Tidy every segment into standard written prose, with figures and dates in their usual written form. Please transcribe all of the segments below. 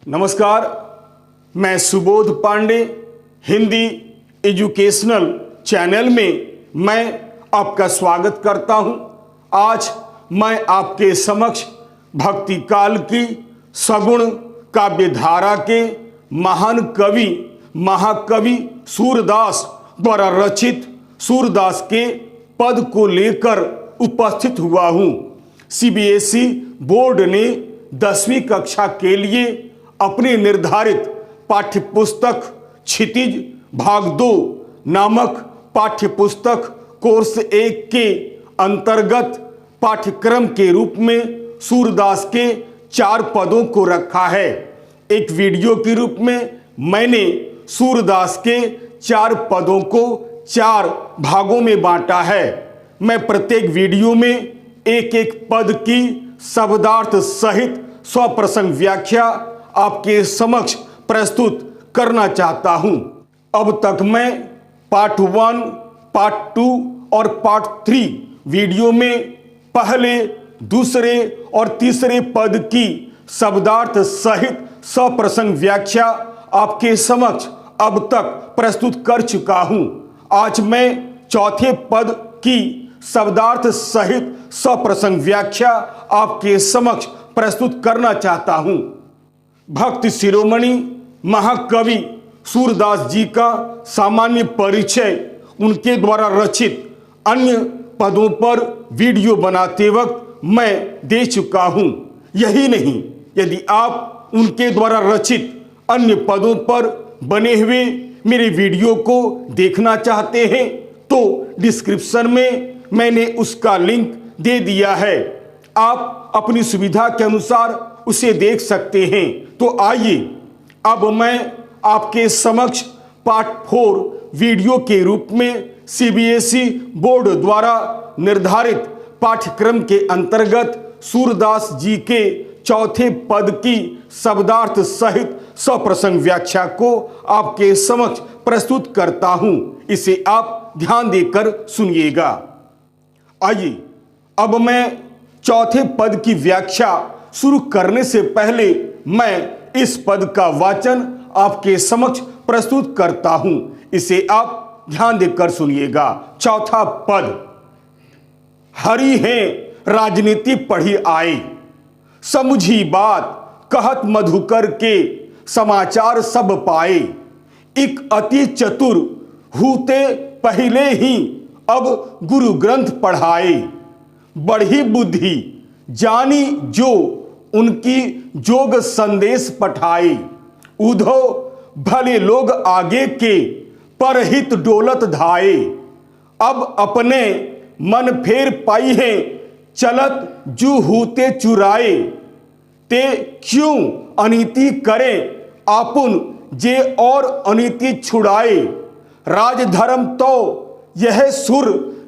नमस्कार, मैं Subodh Pandey Hindi educational channel में मैं आपका स्वागत करता हूं। आज मैं आपके समक्ष भक्ति काल की सगुण काव्य धारा के महान कवि महाकवि सूरदास द्वारा रचित सूरदास के पद को लेकर उपस्थित हुआ हूं। सीबीएसई बोर्ड ने 10वीं कक्षा के लिए अपने निर्धारित पाठ्यपुस्तक क्षितिज भाग 2 नामक पाठ्यपुस्तक कोर्स 1 के अंतर्गत पाठ्यक्रम के रूप में सूरदास के 4 पदों को रखा है। एक वीडियो के रूप में मैंने सूरदास के 4 पदों को 4 भागों में बांटा है। मैं प्रत्येक वीडियो में एक एक पद की शब्दार्थ सहित स्वप्रसंग व्याख्या आपके समक्ष प्रस्तुत करना चाहता हूं। अब तक मैं पार्ट 1, पार्ट 2 और पार्ट 3 वीडियो में पहले, दूसरे और तीसरे पद की शब्दार्थ सहित स्वप्रसंग व्याख्या आपके समक्ष अब तक प्रस्तुत कर चुका हूं। आज मैं चौथे पद की शब्दार्थ सहित स्वप्रसंग व्याख्या आपके समक्ष प्रस्तुत करना चाहता हूं। भक्त शिरोमणि महाकवि सूरदास जी का सामान्य परिचय उनके द्वारा रचित अन्य पदों पर वीडियो बनाते वक्त मैं दे चुका हूं। यही नहीं, यदि आप उनके द्वारा रचित अन्य पदों पर बने हुए मेरे वीडियो को देखना चाहते हैं तो डिस्क्रिप्शन में मैंने उसका लिंक दे दिया है। आप अपनी सुविधा के अनुसार उसे देख सकते हैं। तो आइए अब मैं आपके समक्ष पार्ट 4 वीडियो के रूप में सीबीएसई बोर्ड द्वारा निर्धारित पाठ्यक्रम के अंतर्गत सूरदास जी के चौथे पद की शब्दार्थ सहित स्वप्रसंग व्याख्या को आपके समक्ष प्रस्तुत करता हूं। इसे आप ध्यान देकर सुनिएगा। आइए अब मैं चौथे पद की व्याख्या शुरू करने से पहले मैं इस पद का वाचन आपके समक्ष प्रस्तुत करता हूं। इसे आप ध्यान देकर सुनिएगा। चौथा पद। हरि हैं राजनीति पढ़ी आए, समझी बात कहत मधुकर के समाचार सब पाए। एक अति चतुर हूते पहले ही अब गुरु ग्रंथ पढ़ाए। बढ़ी बुद्धि जानी जो उनकी जोग संदेश पठाए। उधो भले लोग आगे के परहित डोलत धाए। अब अपने मन फेर पाई है चलत जू हूते चुराए। ते क्यों अनीति करे आपुन जे और अनीति छुड़ाए। राजधर्म तो यह सुर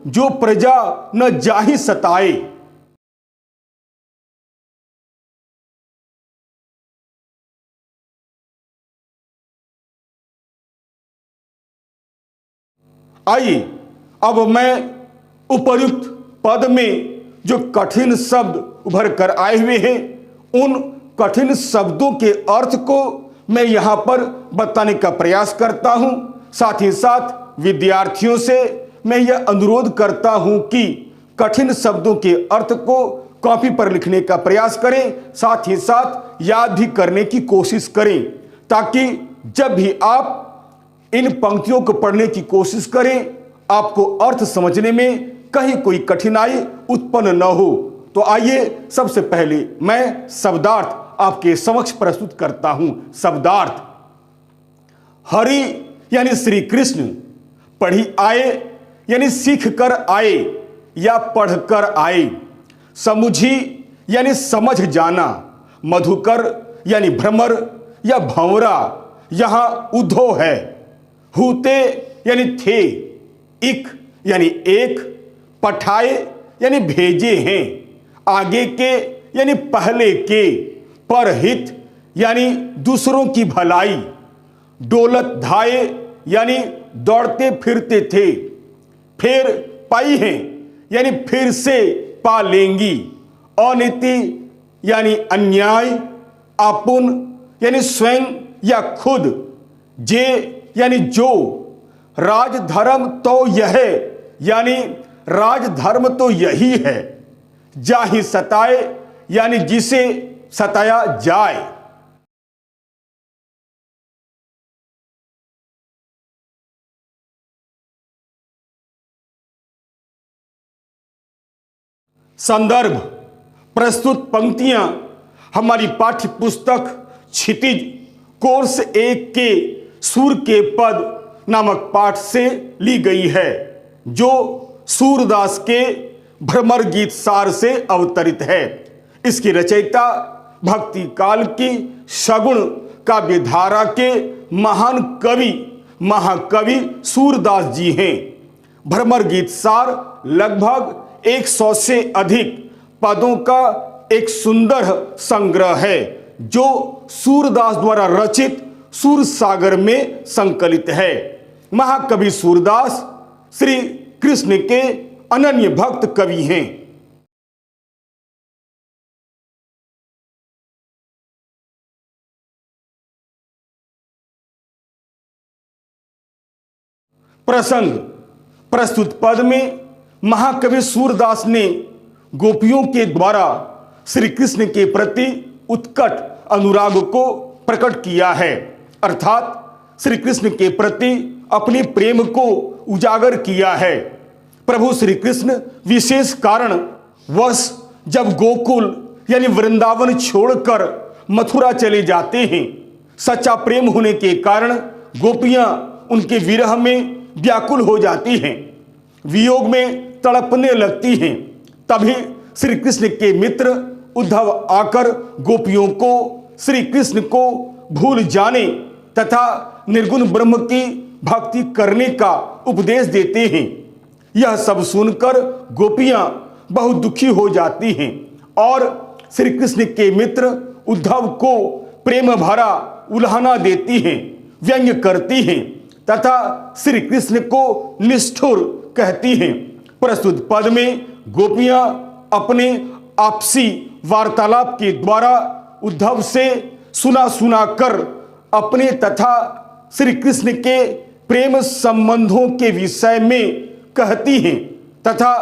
जो प्रजा न जाहि सताए। आइए अब मैं उपर्युक्त पद में जो कठिन शब्द उभर कर आए हुए हैं उन कठिन शब्दों के अर्थ को मैं यहां पर बताने का प्रयास करता हूं। साथ ही साथ विद्यार्थियों से मैं यह अनुरोध करता हूं कि कठिन शब्दों के अर्थ को कॉपी पर लिखने का प्रयास करें, साथ ही साथ याद भी करने की कोशिश करें, ताकि जब भी आप इन पंक्तियों को पढ़ने की कोशिश करें आपको अर्थ समझने में कहीं कोई कठिनाई उत्पन्न न हो। तो आइए सबसे पहले मैं शब्दार्थ आपके समक्ष प्रस्तुत करता हूं। शब्दार्थ। हरि यानी श्री कृष्ण, पढ़ी आए यानी सीख कर आए या पढ़कर आए। समुझी यानी समझ जाना। मधुकर यानी भ्रमर या भंवरा, यहां उधो है। हूते यानी थे। इक यानी एक। पठाए यानी भेजे हैं। आगे के यानी पहले के। परहित यानी दूसरों की भलाई। डोलत धाए यानी दौड़ते फिरते थे। फिर पाई हैं यानी फिर से पा लेंगी। अनीति यानी अन्याय। आपुन यानी स्वयं या खुद, जे यानी जो, राजधर्म तो यह यानी राजधर्म तो यही है, जाहि सताए यानी जिसे सताया जाए। संदर्भ: प्रस्तुत पंक्तियां हमारी पाठ्य पुस्तक क्षितिज कोर्स 1 के सूर के पद नामक पाठ से ली गई है, जो सूरदास के भ्रमर गीत सार से अवतरित है। इसकी रचयिता भक्ति काल की सगुण काव्यधारा के महान कवि महाकवि सूरदास जी हैं। भ्रमर गीत सार लगभग 100 से अधिक पदों का एक सुंदर संग्रह है, जो सूरदास द्वारा रचित सूर सागर में संकलित है। महाकवि सूरदास श्री कृष्ण के अनन्य भक्त कवि हैं। प्रसंग: प्रस्तुत पद में महाकवि सूरदास ने गोपियों के द्वारा श्री कृष्ण के प्रति उत्कट अनुराग को प्रकट किया है, अर्थात श्री कृष्ण के प्रति अपने प्रेम को उजागर किया है। प्रभु श्री कृष्ण विशेष कारण वश जब गोकुल यानी वृंदावन छोड़कर मथुरा चले जाते हैं, सच्चा प्रेम होने के कारण गोपियां उनके विरह में व्याकुल हो जाती हैं, वियोग में तड़पने लगती हैं। तभी श्री कृष्ण के मित्र उद्धव आकर गोपियों को श्री कृष्ण को भूल जाने तथा निर्गुण ब्रह्म की भक्ति करने का उपदेश देते हैं। यह सब सुनकर गोपियां बहुत दुखी हो जाती हैं और श्री कृष्ण के मित्र उद्धव को प्रेम भरा उल्हाना देती हैं, व्यंग्य करती हैं तथा श्री कृष्ण को निष्ठुर कहती हैं। प्रस्तुत पद में गोपियां अपने आपसी वार्तालाप के द्वारा उद्धव से सुना कर अपने तथा श्री कृष्ण के प्रेम संबंधों के विषय में कहती हैं तथा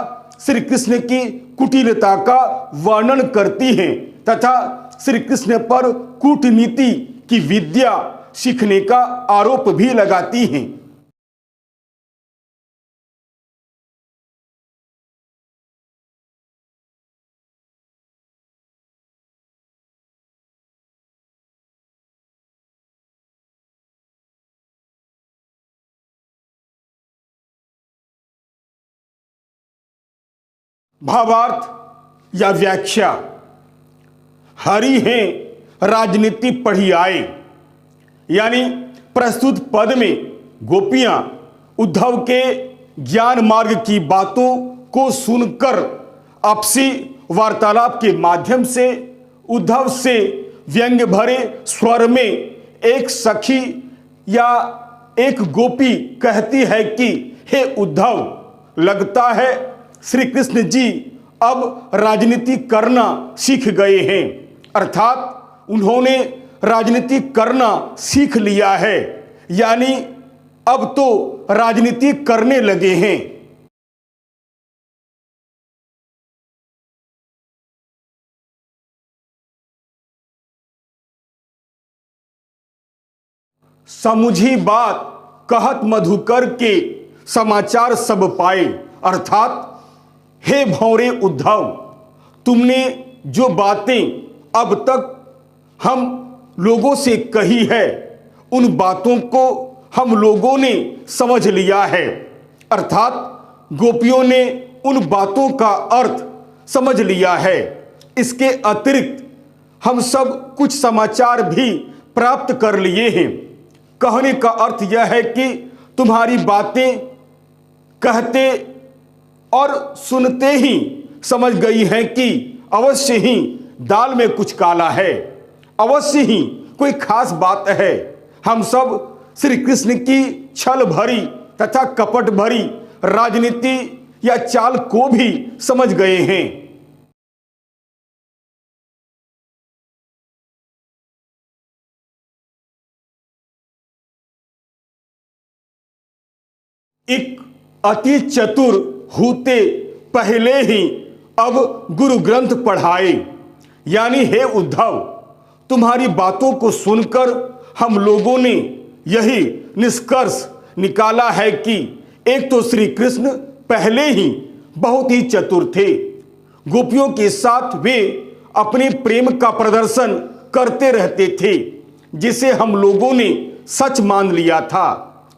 श्री कृष्ण की कुटिलता का वर्णन करती हैं तथा श्री कृष्ण पर कूटनीति की विद्या सीखने का आरोप भी लगाती हैं। भावार्थ या व्याख्या: हरि हैं राजनीति पढ़ी आए, यानी प्रस्तुत पद में गोपियां उद्धव के ज्ञान मार्ग की बातों को सुनकर आपसी वार्तालाप के माध्यम से उद्धव से व्यंग्य भरे स्वर में एक सखी या एक गोपी कहती है कि हे उद्धव, लगता है श्री कृष्ण जी अब राजनीति करना सीख गए हैं, अर्थात उन्होंने राजनीति करना सीख लिया है, यानी अब तो राजनीति करने लगे हैं। समुझी बात कहत मधुकर के समाचार सब पाए, अर्थात हे भौरे उद्धव, तुमने जो बातें अब तक हम लोगों से कही है उन बातों को हम लोगों ने समझ लिया है, अर्थात गोपियों ने उन बातों का अर्थ समझ लिया है। इसके अतिरिक्त हम सब कुछ समाचार भी प्राप्त कर लिए हैं। कहने का अर्थ यह है कि तुम्हारी बातें कहते और सुनते ही समझ गई हैं कि अवश्य ही दाल में कुछ काला है, अवश्य ही कोई खास बात है। हम सब श्री कृष्ण की छल भरी तथा कपट भरी राजनीति या चाल को भी समझ गए हैं। एक अति चतुर होते पहले ही अब गुरु ग्रंथ पढ़ाए। यानी हे उद्धव, तुम्हारी बातों को सुनकर हम लोगों ने यही निष्कर्ष निकाला है कि एक तो श्री कृष्ण पहले ही बहुत ही चतुर थे। गोपियों के साथ वे अपने प्रेम का प्रदर्शन करते रहते थे, जिसे हम लोगों ने सच मान लिया था।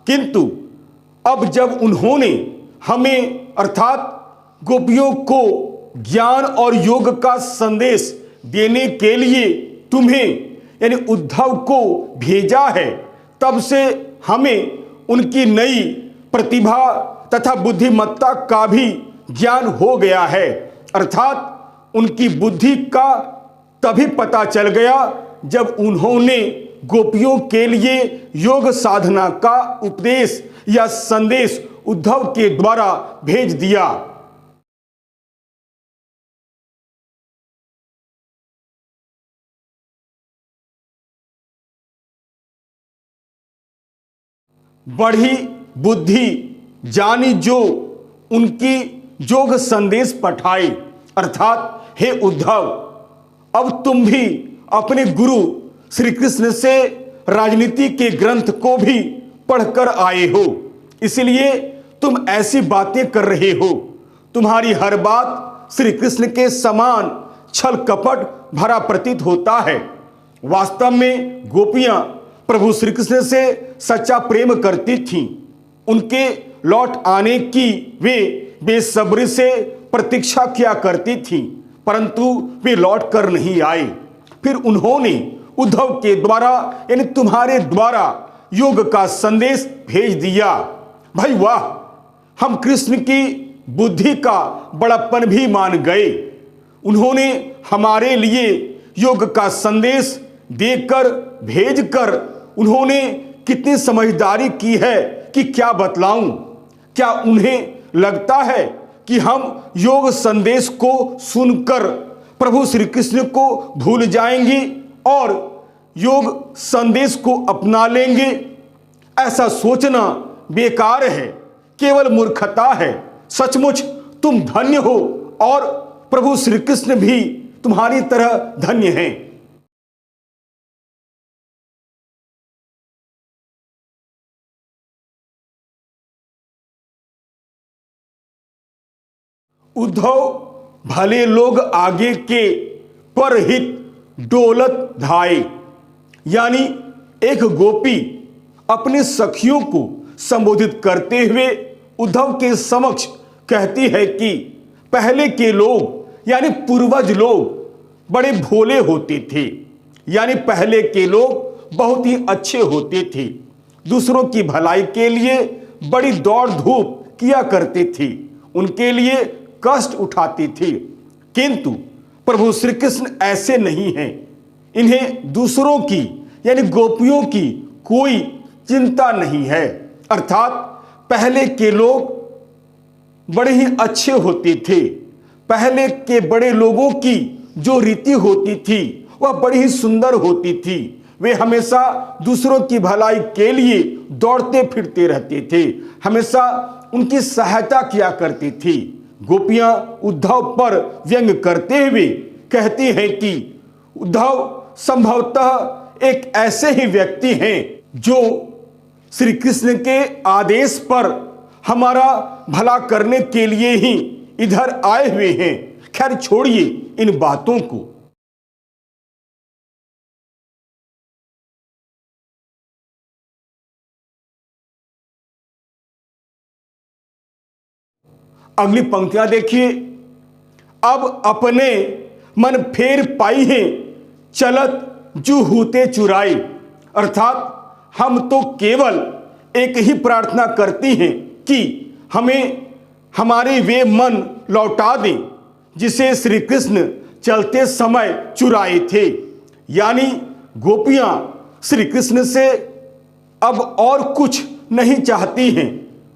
किंतु अब जब उन्होंने हमें अर्थात गोपियों को ज्ञान और योग का संदेश देने के लिए तुम्हें यानी उद्धव को भेजा है, तब से हमें उनकी नई प्रतिभा तथा बुद्धिमत्ता का भी ज्ञान हो गया है। अर्थात उनकी बुद्धि का तभी पता चल गया जब उन्होंने गोपियों के लिए योग साधना का उपदेश या संदेश उद्धव के द्वारा भेज दिया। बढ़ी बुद्धि जानी जो उनकी योग संदेश पठाए। अर्थात हे उद्धव, अब तुम भी अपने गुरु श्री कृष्ण से राजनीति के ग्रंथ को भी पढ़कर आए हो, इसलिए तुम ऐसी बातें कर रहे हो। तुम्हारी हर बात श्री कृष्ण के समान छल कपट भरा प्रतीत होता है। वास्तव में गोपियां प्रभु श्री कृष्ण से सच्चा प्रेम करती थीं। उनके लौट आने की वे बेसब्री से प्रतीक्षा किया करती थीं, परंतु वे लौट कर नहीं आए। फिर उन्होंने उद्धव के द्वारा यानी तुम्हारे द्वारा योग का संदेश भेज दिया। भाई वाह, हम कृष्ण की बुद्धि का बड़प्पन भी मान गए। उन्होंने हमारे लिए योग का संदेश देकर भेजकर उन्होंने कितनी समझदारी की है कि क्या बतलाऊं। क्या उन्हें लगता है कि हम योग संदेश को सुनकर प्रभु श्री कृष्ण को भूल जाएंगे और योग संदेश को अपना लेंगे? ऐसा सोचना बेकार है, केवल मूर्खता है। सचमुच तुम धन्य हो और प्रभु श्री कृष्ण भी तुम्हारी तरह धन्य हैं। उद्धव भले लोग आगे के परहित डोलत धाए। यानी एक गोपी अपने सखियों को संबोधित करते हुए उद्धव के समक्ष कहती है कि पहले के लोग यानी पूर्वज लोग बड़े भोले होते थे। यानी पहले के लोग बहुत ही अच्छे होते थे, दूसरों की भलाई के लिए बड़ी दौड़ धूप किया करते थे, उनके लिए कष्ट उठाती थी। किंतु प्रभु श्री कृष्ण ऐसे नहीं हैं। इन्हें दूसरों की यानी गोपियों की कोई चिंता नहीं है। अर्थात पहले के लोग बड़े ही अच्छे होते थे। पहले के बड़े लोगों की जो रीति होती थी वह बड़ी ही सुंदर होती थी। वे हमेशा दूसरों की भलाई के लिए दौड़ते फिरते रहते थे, हमेशा उनकी सहायता किया करती थी। गोपियां उद्धव पर व्यंग करते हुए कहती हैं कि उद्धव संभवतः एक ऐसे ही व्यक्ति हैं जो श्री कृष्ण के आदेश पर हमारा भला करने के लिए ही इधर आए हुए हैं। खैर छोड़िए इन बातों को। अगली पंक्तियां देखिए। अब अपने मन फेर पाई हैं चलत जू होते चुराई। अर्थात हम तो केवल एक ही प्रार्थना करती हैं कि हमें हमारे वे मन लौटा दें जिसे श्री कृष्ण चलते समय चुराए थे। यानी गोपियां श्री कृष्ण से अब और कुछ नहीं चाहती हैं,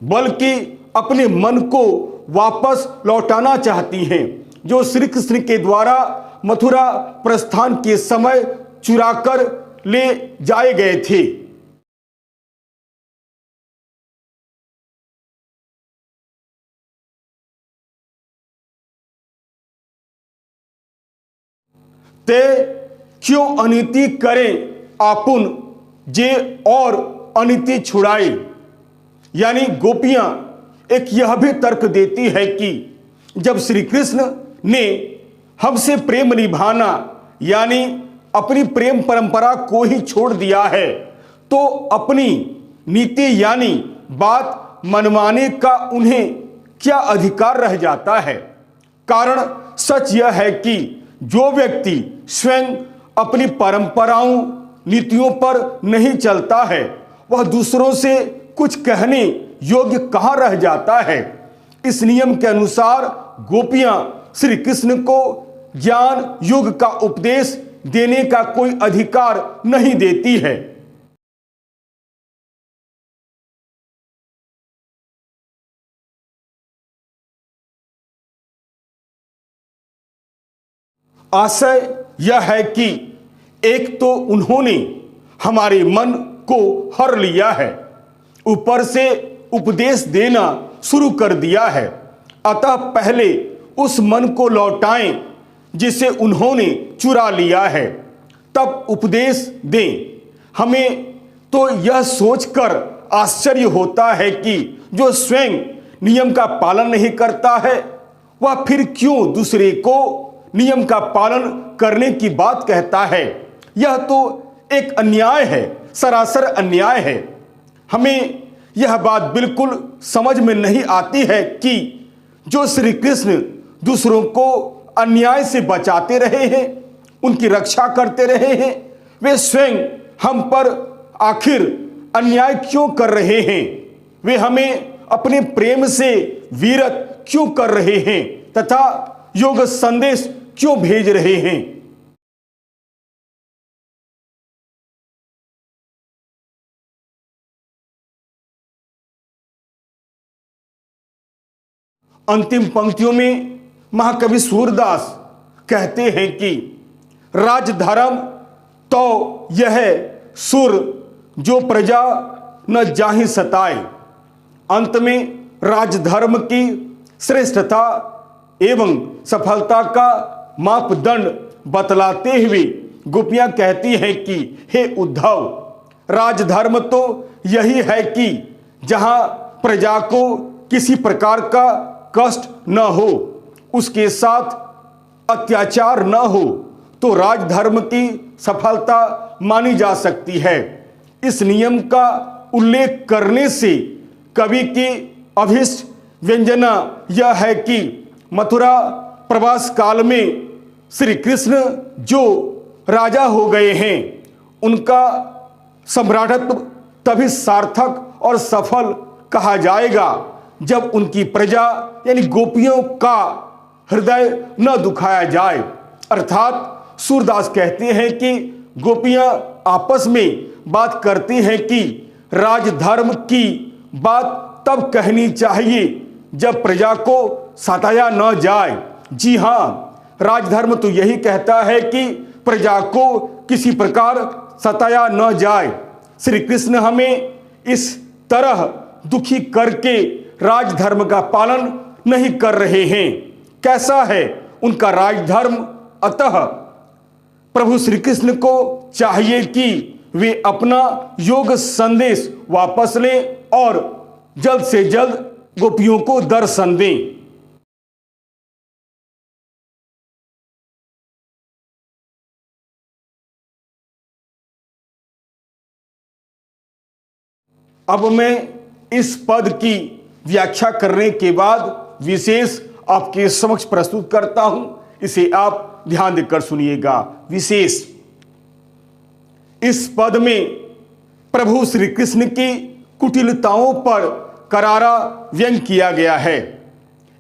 बल्कि अपने मन को वापस लौटाना चाहती हैं जो श्री कृष्ण के द्वारा मथुरा प्रस्थान के समय चुराकर ले जाए गए थे। ते क्यों अनिति करें आपुन जे और अनिति छुड़ाई। यानी गोपियां एक यह भी तर्क देती है कि जब श्री कृष्ण ने हमसे प्रेम निभाना यानी अपनी प्रेम परंपरा को ही छोड़ दिया है तो अपनी नीति यानी बात मनवाने का उन्हें क्या अधिकार रह जाता है। कारण सच यह है कि जो व्यक्ति स्वयं अपनी परंपराओं नीतियों पर नहीं चलता है वह दूसरों से कुछ कहने योग्य कहां रह जाता है। इस नियम के अनुसार गोपियां श्री कृष्ण को ज्ञान युग का उपदेश देने का कोई अधिकार नहीं देती है। आशय यह है कि एक तो उन्होंने हमारे मन को हर लिया है, ऊपर से उपदेश देना शुरू कर दिया है। अतः पहले उस मन को लौटाएं जिसे उन्होंने चुरा लिया है, तब उपदेश दें। हमें तो यह सोचकर आश्चर्य होता है कि जो स्वयं नियम का पालन नहीं करता है वह फिर क्यों दूसरे को नियम का पालन करने की बात कहता है। यह तो एक अन्याय है, सरासर अन्याय है। हमें यह बात बिल्कुल समझ में नहीं आती है कि जो श्री कृष्ण दूसरों को अन्याय से बचाते रहे हैं, उनकी रक्षा करते रहे हैं, वे स्वयं हम पर आखिर अन्याय क्यों कर रहे हैं। वे हमें अपने प्रेम से विरत क्यों कर रहे हैं तथा योग संदेश क्यों भेज रहे हैं। अंतिम पंक्तियों में महाकवि सूरदास कहते हैं कि राजधर्म तो यह सुर जो प्रजा न जाहि सताए। अंत में राजधर्म की श्रेष्ठता एवं सफलता का मापदंड बतलाते हुए गोपियां कहती हैं कि हे उद्धव, राजधर्म तो यही है कि जहां प्रजा को किसी प्रकार का कष्ट न हो, उसके साथ अत्याचार न हो, तो राजधर्म की सफलता मानी जा सकती है। इस नियम का उल्लेख करने से कवि की अभीष्ट व्यंजना यह है कि मथुरा प्रवास काल में श्री कृष्ण जो राजा हो गए हैं उनका सम्राटत्व तभी सार्थक और सफल कहा जाएगा जब उनकी प्रजा यानी गोपियों का हृदय न दुखाया जाए। अर्थात सूरदास कहते हैं कि गोपियां आपस में बात करती हैं कि राजधर्म की बात तब कहनी चाहिए जब प्रजा को सताया न जाए। जी हाँ, राजधर्म तो यही कहता है कि प्रजा को किसी प्रकार सताया न जाए। श्री कृष्ण हमें इस तरह दुखी करके राजधर्म का पालन नहीं कर रहे हैं। कैसा है उनका राजधर्म? अतः प्रभु श्री कृष्ण को चाहिए कि वे अपना योग संदेश वापस लें और जल्द से जल्द गोपियों को दर्शन दें। अब मैं इस पद की व्याख्या करने के बाद विशेष आपके समक्ष प्रस्तुत करता हूं। इसे आप ध्यान देकर सुनिएगा। विशेष, इस पद में प्रभु श्री कृष्ण की कुटिलताओं पर करारा व्यंग किया गया है।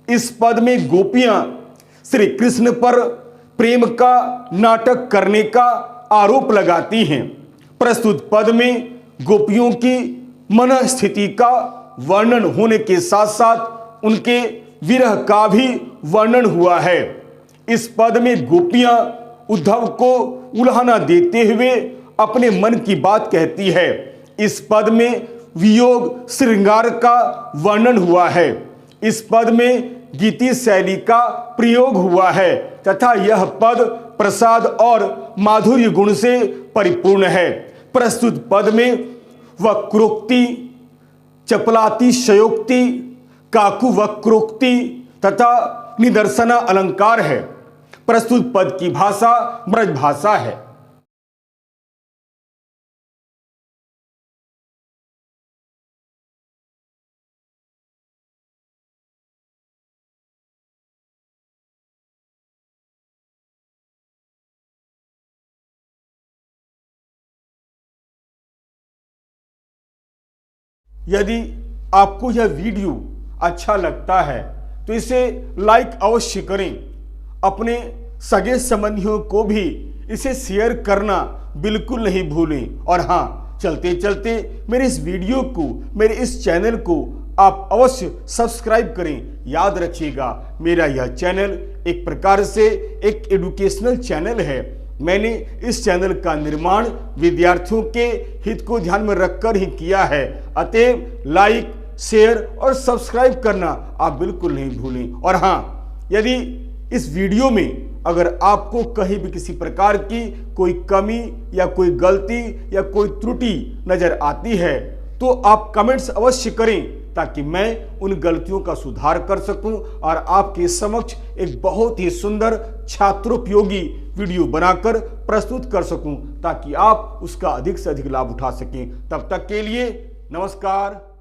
इस पद में गोपियां श्री कृष्ण पर प्रेम का नाटक करने का आरोप लगाती हैं। प्रस्तुत पद में गोपियों की मन स्थिति का वर्णन होने के साथ साथ उनके विरह का भी वर्णन हुआ है। इस पद में गोपियां उद्धव को उल्हाना देते हुए अपने मन की बात कहती है। इस पद में वियोग श्रृंगार का वर्णन हुआ है। इस पद में गीति शैली का प्रयोग हुआ है तथा यह पद प्रसाद और माधुर्य गुण से परिपूर्ण है। प्रस्तुत पद में वक्रोक्ति, चपलाति शयोक्ति, काकु वक्रोक्ति तथा निदर्शना अलंकार है। प्रस्तुत पद की भाषा ब्रज भाषा है। यदि आपको यह वीडियो अच्छा लगता है तो इसे लाइक अवश्य करें। अपने सगे संबंधियों को भी इसे शेयर करना बिल्कुल नहीं भूलें। और हाँ, चलते चलते मेरे इस वीडियो को, मेरे इस चैनल को आप अवश्य सब्सक्राइब करें। याद रखिएगा, मेरा यह चैनल एक प्रकार से एक एजुकेशनल चैनल है। मैंने इस चैनल का निर्माण विद्यार्थियों के हित को ध्यान में रखकर ही किया है। अतएव लाइक, शेयर और सब्सक्राइब करना आप बिल्कुल नहीं भूलें। और हाँ, यदि इस वीडियो में अगर आपको कहीं भी किसी प्रकार की कोई कमी या कोई गलती या कोई त्रुटि नजर आती है तो आप कमेंट्स अवश्य करें, ताकि मैं उन गलतियों का सुधार कर सकूं और आपके समक्ष एक बहुत ही सुंदर छात्रोपयोगी वीडियो बनाकर प्रस्तुत कर सकूं, ताकि आप उसका अधिक से अधिक लाभ उठा सकें। तब तक के लिए नमस्कार।